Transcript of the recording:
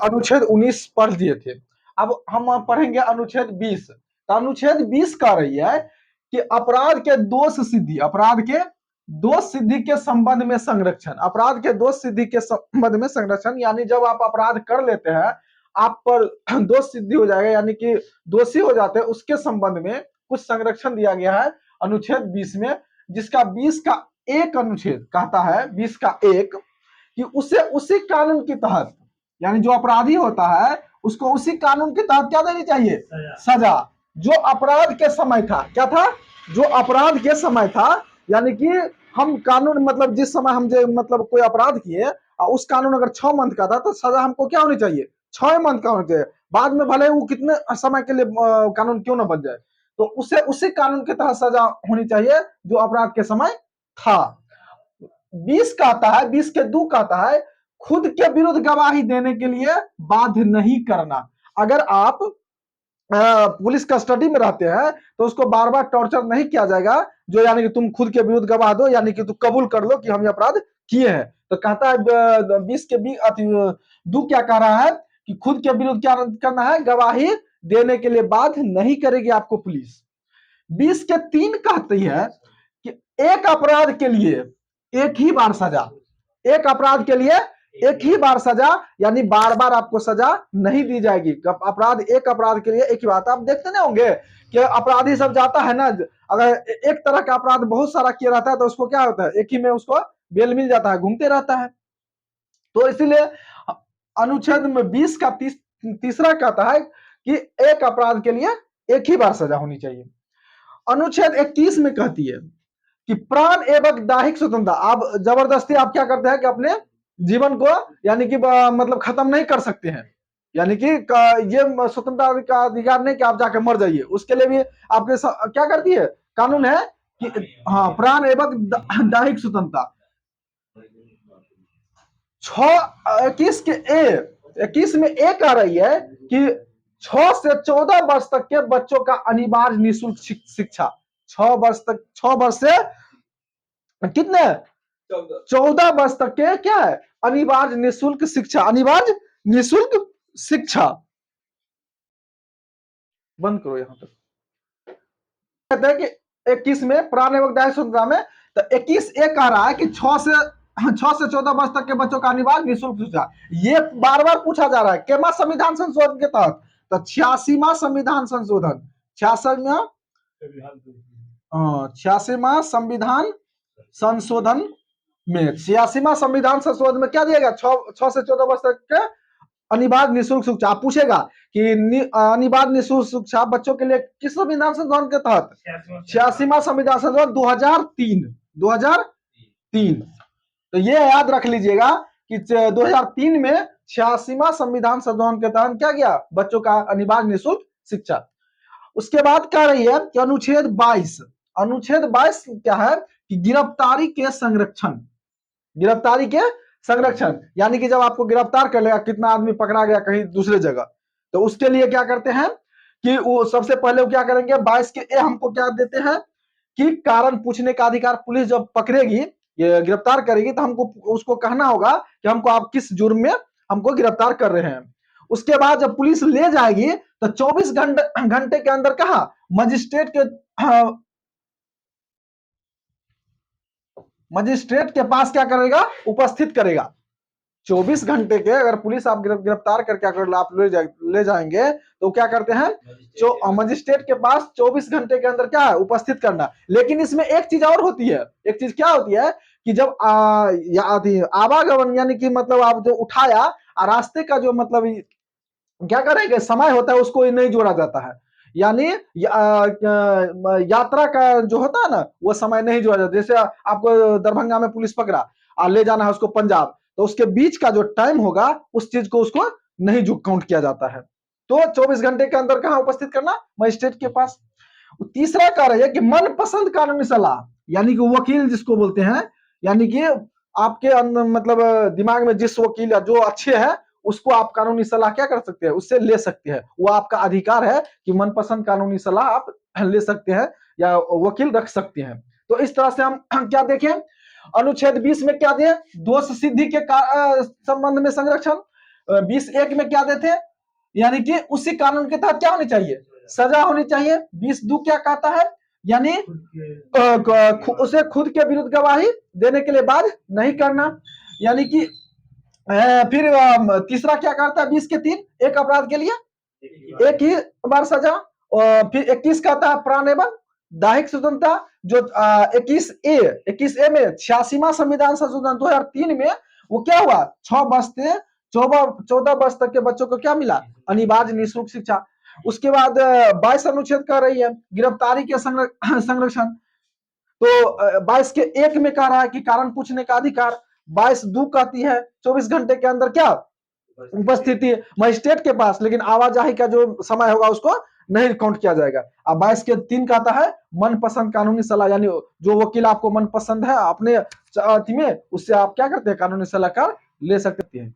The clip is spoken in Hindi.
अनुच्छेद 19 पढ़ दिए थे। अब हम पढ़ेंगे अनुच्छेद 20। तो अनुच्छेद 20 कह रही है कि अपराध के दोष सिद्धि, अपराध के दोष सिद्धि के संबंध में संरक्षण, अपराध के दोष सिद्धि के संबंध में संरक्षण, यानी जब आप अपराध कर लेते हैं, आप पर दोष सिद्धि हो जाएगा, यानी कि दोषी हो जाते हैं, उसके संबंध में कुछ संरक्षण दिया गया है अनुच्छेद 20 में, जिसका 20 का एक अनुच्छेद कहता है, 20 का एक, कि उसे उसी कानून के तहत, यानी जो अपराधी होता है उसको उसी कानून के तहत क्या देनी चाहिए? सजा। जो अपराध के समय था, क्या था? जो अपराध के समय था, यानी कि हम कानून मतलब जिस समय हम जो मतलब कोई अपराध किए, उस कानून अगर 6 मंथ का था तो सजा हमको क्या होनी चाहिए? 6 मंथ का होना चाहिए। बाद में भले वो कितने समय के लिए कानून क्यों ना बन जाए, तो उसे उसी कानून के तहत सजा होनी चाहिए जो अपराध के समय था। 20 कहता है, 20 के 2 कहता है, खुद के विरुद्ध गवाही देने के लिए बाध्य नहीं करना। अगर आप पुलिस कस्टडी में रहते हैं तो उसको बार बार टॉर्चर नहीं किया जाएगा, जो यानी कि तुम खुद के विरुद्ध गवाह दो, यानी कि तुम कबूल कर लो कि हम ये अपराध किए हैं। तो कहता है 20 के 2 क्या कह रहा है कि खुद के विरुद्ध क्या करना है? गवाही देने के लिए बाध्य नहीं करेगी आपको पुलिस। 20 के 3 कहती है कि एक अपराध के लिए एक ही बार सजा, एक अपराध के लिए एक ही बार सजा, यानी बार बार आपको सजा नहीं दी जाएगी। अपराध, एक अपराध के लिए एक ही बात। आप देखते ना होंगे कि अपराधी सब जाता है ना, अगर एक तरह का अपराध बहुत सारा किया रहता है तो उसको क्या होता है? एक ही में उसको बेल मिल जाता है, घूमते रहता है। तो इसीलिए अनुच्छेद में 20 का तीसरा कहता है कि एक अपराध के लिए एक ही बार सजा होनी चाहिए। अनुच्छेद 21 में कहती है कि प्राण एवं दैहिक स्वतंत्रता, आप जबरदस्ती आप क्या करते हैं कि अपने जीवन को यानी कि मतलब खत्म नहीं कर सकते हैं, यानी कि ये स्वतंत्रता का अधिकार नहीं कि आप जाकर मर जाइए, उसके लिए भी आपके क्या करती है? कानून है कि हाँ, प्राण एवं दैहिक स्वतंत्रता। 21 के 21 में एक आ रही है कि 6 से 14 वर्ष तक के बच्चों का अनिवार्य निःशुल्क शिक्षा, 6 वर्ष तक, 6 वर्ष से कितने? 14 वर्ष तक के क्या है? अनिवार्य निःशुल्क शिक्षा, अनिवार्य निःशुल्क शिक्षा। बंद करो यहां तक। कहते हैं कि 21 में प्राण एवं दैहिक स्वतंत्रता में, तो 21 एक कह रहा है कि 6 से 14 वर्ष तक के बच्चों का अनिवार्य निःशुल्क शिक्षा। ये बार बार पूछा जा रहा है केमा संविधान संशोधन के तहत? तो 86वां संविधान संशोधन, 86वां संविधान संशोधन में, 86वां संविधान संशोधन में क्या दिया गया? 6 से 14 वर्ष तक के अनिवार्य निःशुल्क शिक्षा। आप पूछेगा कि अनिवार्य निःशुल्क शिक्षा बच्चों के लिए किस संविधान संशोधन के तहत? 86वां संविधान संशोधन 2003। तो ये याद रख लीजिएगा कि 2003 में 86वां संविधान संशोधन के तहत क्या किया? बच्चों का अनिवार्य निःशुल्क शिक्षा। उसके बाद कह रही है कि अनुच्छेद 22, अनुच्छेद 22 क्या है कि गिरफ्तारी के संरक्षण, गिरफ्तारी के संरक्षण, यानी कि जब आपको गिरफ्तार कर लेगा, कितना आदमी पकड़ा गया कहीं दूसरे जगह, तो उसके लिए क्या करते हैं कि वो सबसे पहले वो क्या करेंगे? 22 के ए हमको क्या देते हैं कि कारण पूछने का अधिकार। पुलिस जब पकड़ेगी, ये गिरफ्तार करेगी, तो हमको उसको कहना होगा कि हमको आप किस जुर्म में हमको गिरफ्तार कर रहे हैं। उसके बाद जब पुलिस ले जाएगी तो 24 घंटे के अंदर कहा? मजिस्ट्रेट के पास क्या करेगा? उपस्थित करेगा। 24 घंटे के अगर पुलिस आप गिरफ्तार करके अगर आप ले जाएंगे तो क्या करते हैं? मजिस्ट्रेट के पास 24 घंटे के अंदर क्या है? उपस्थित करना। लेकिन इसमें एक चीज और होती है, एक चीज क्या होती है कि जब आवागमन, यानी कि मतलब आप जो उठाया रास्ते का जो मतलब क्या करेंगे समय होता है, उसको नहीं जोड़ा जाता है, यानी यात्रा का जो होता है ना, वो समय नहीं जोड़ा जाता। जैसे आपको दरभंगा में पुलिस पकड़ा और ले जाना है उसको पंजाब, तो उसके बीच का जो टाइम होगा उस चीज को उसको नहीं जो काउंट किया जाता है। तो 24 घंटे के अंदर कहां उपस्थित करना? मजिस्ट्रेट के पास। तीसरा कार्य है कि मनपसंद कानूनी सलाह, यानी कि वकील जिसको बोलते हैं, यानी कि आपके अंदर मतलब दिमाग में जिस वकील या जो अच्छे हैं उसको आप कानूनी सलाह क्या कर सकते हैं? उससे ले सकते हैं। वो आपका अधिकार है कि मनपसंद कानूनी सलाह आप ले सकते हैं या वकील रख सकते हैं। तो इस तरह से हम क्या देखें? अनुच्छेद 20 में क्या दिए? दोष सिद्धि के संबंध में संरक्षण। 20 एक में क्या देते हैं, यानी कि उसी कानून के तहत क्या होनी चाहिए, सजा होनी चाहिए। 20 दो क्या कहता है, यानी उसे खुद के विरुद्ध गवाही देने के लिए बाध्य नहीं करना। यानी कि फिर तीसरा क्या करता है, 20 के 3, एक अपराध के लिए एक ही बार सजा। और फिर 21 कहता है प्राण एवं दैहिक स्वतंत्रता, जो 21 ए में 86वां संविधान संशोधन 2003 में वो क्या हुआ, 6 वर्ष से 14 वर्ष तक के बच्चों को क्या मिला, अनिवार्य निःशुल्क शिक्षा। उसके बाद 22 अनुच्छेद कह रही है गिरफ्तारी के संरक्षण। तो 22 के 1 में कह रहा है कि कारण पूछने का अधिकार। 22 दो कहती है 24 घंटे के अंदर क्या उपस्थिति मजिस्ट्रेट के पास, लेकिन आवाजाही का जो समय होगा उसको नहीं काउंट किया जाएगा। अब 22 के 3 कहता है मनपसंद कानूनी सलाह, यानी जो वकील आपको मनपसंद है अपने अथी में, उससे आप क्या करते हैं, कानूनी सलाहकार ले सकते हैं।